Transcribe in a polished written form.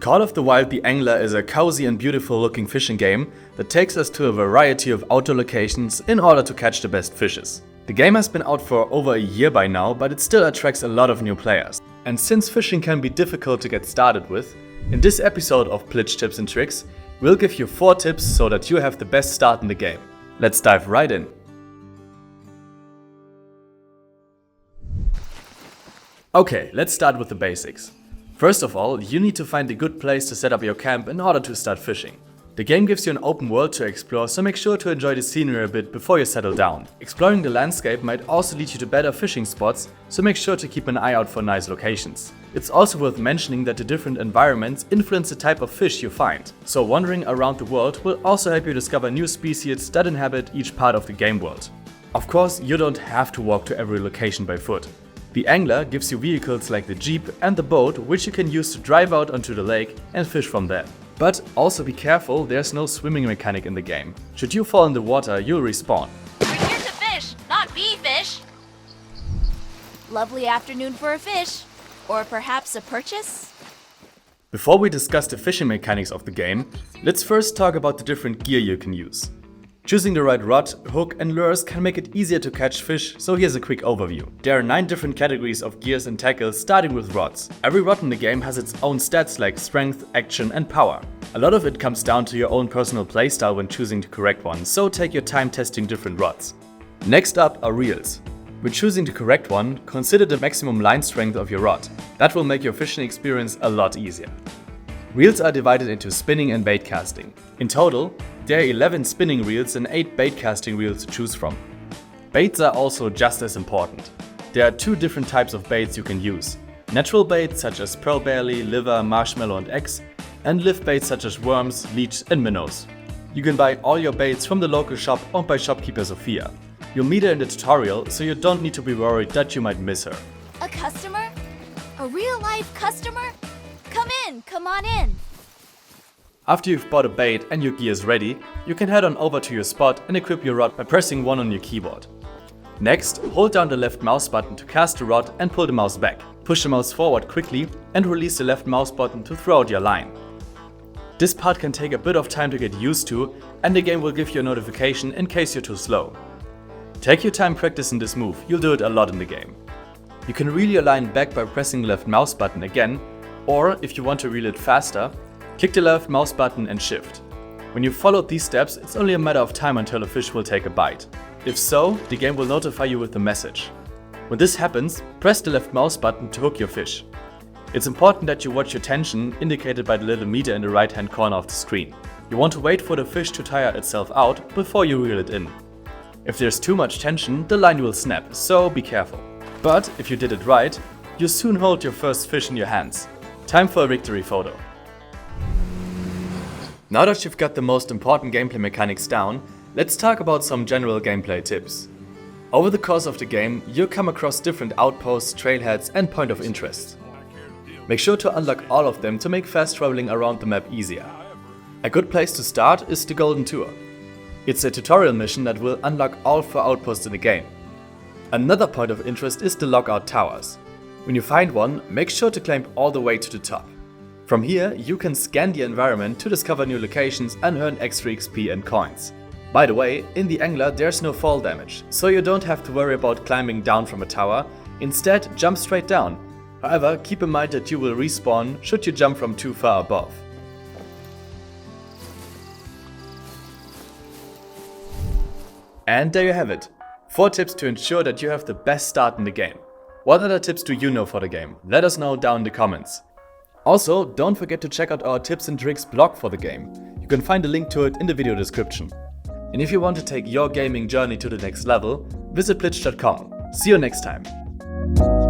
Call of the Wild: The Angler is a cozy and beautiful looking fishing game that takes us to a variety of outdoor locations in order to catch the best fishes. The game has been out for over a year by now, but it still attracts a lot of new players. And since fishing can be difficult to get started with, in this episode of Plitch Tips and Tricks, we'll give you 4 tips so that you have the best start in the game. Let's dive right in. Okay, let's start with the basics. First of all, you need to find a good place to set up your camp in order to start fishing. The game gives you an open world to explore, so make sure to enjoy the scenery a bit before you settle down. Exploring the landscape might also lead you to better fishing spots, so make sure to keep an eye out for nice locations. It's also worth mentioning that the different environments influence the type of fish you find, so wandering around the world will also help you discover new species that inhabit each part of the game world. Of course, you don't have to walk to every location by foot. The Angler gives you vehicles like the Jeep and the boat, which you can use to drive out onto the lake and fish from there. But also be careful, there's no swimming mechanic in the game. Should you fall in the water, you'll respawn. We're here to fish, not be fish. Lovely afternoon for a fish. Or perhaps a purchase? Before we discuss the fishing mechanics of the game, let's first talk about the different gear you can use. Choosing the right rod, hook and lures can make it easier to catch fish, so here's a quick overview. There are 9 different categories of gears and tackles, starting with rods. Every rod in the game has its own stats like strength, action and power. A lot of it comes down to your own personal playstyle when choosing the correct one, so take your time testing different rods. Next up are reels. When choosing the correct one, consider the maximum line strength of your rod. That will make your fishing experience a lot easier. Reels are divided into spinning and bait casting. In total, there are 11 spinning reels and 8 bait casting reels to choose from. Baits are also just as important. There are 2 different types of baits you can use. Natural baits such as pearl barley, liver, marshmallow and eggs, and live baits such as worms, leech and minnows. You can buy all your baits from the local shop owned by shopkeeper Sophia. You'll meet her in the tutorial, so you don't need to be worried that you might miss her. A customer? A real-life customer? Come on in. After you've bought a bait and your gear is ready, you can head on over to your spot and equip your rod by pressing 1 on your keyboard. Next, hold down the left mouse button to cast the rod and pull the mouse back. Push the mouse forward quickly and release the left mouse button to throw out your line. This part can take a bit of time to get used to, and the game will give you a notification in case you're too slow. Take your time practicing this move, you'll do it a lot in the game. You can reel your line back by pressing the left mouse button again, or if you want to reel it faster, click the left mouse button and shift. When you've followed these steps, it's only a matter of time until a fish will take a bite. If so, the game will notify you with a message. When this happens, press the left mouse button to hook your fish. It's important that you watch your tension, indicated by the little meter in the right hand corner of the screen. You want to wait for the fish to tire itself out before you reel it in. If there's too much tension, the line will snap, so be careful. But if you did it right, you soon hold your first fish in your hands. Time for a victory photo. Now that you've got the most important gameplay mechanics down, let's talk about some general gameplay tips. Over the course of the game, you'll come across different outposts, trailheads and point of interest. Make sure to unlock all of them to make fast traveling around the map easier. A good place to start is the Golden Tour. It's a tutorial mission that will unlock all 4 outposts in the game. Another point of interest is the Lookout Towers. When you find one, make sure to climb all the way to the top. From here, you can scan the environment to discover new locations and earn extra XP and coins. By the way, in the Angler there's no fall damage, so you don't have to worry about climbing down from a tower, instead jump straight down. However, keep in mind that you will respawn should you jump from too far above. And there you have it. 4 tips to ensure that you have the best start in the game. What other tips do you know for the game? Let us know down in the comments. Also, don't forget to check out our tips and tricks blog for the game. You can find a link to it in the video description. And if you want to take your gaming journey to the next level, visit Plitch.com. See you next time.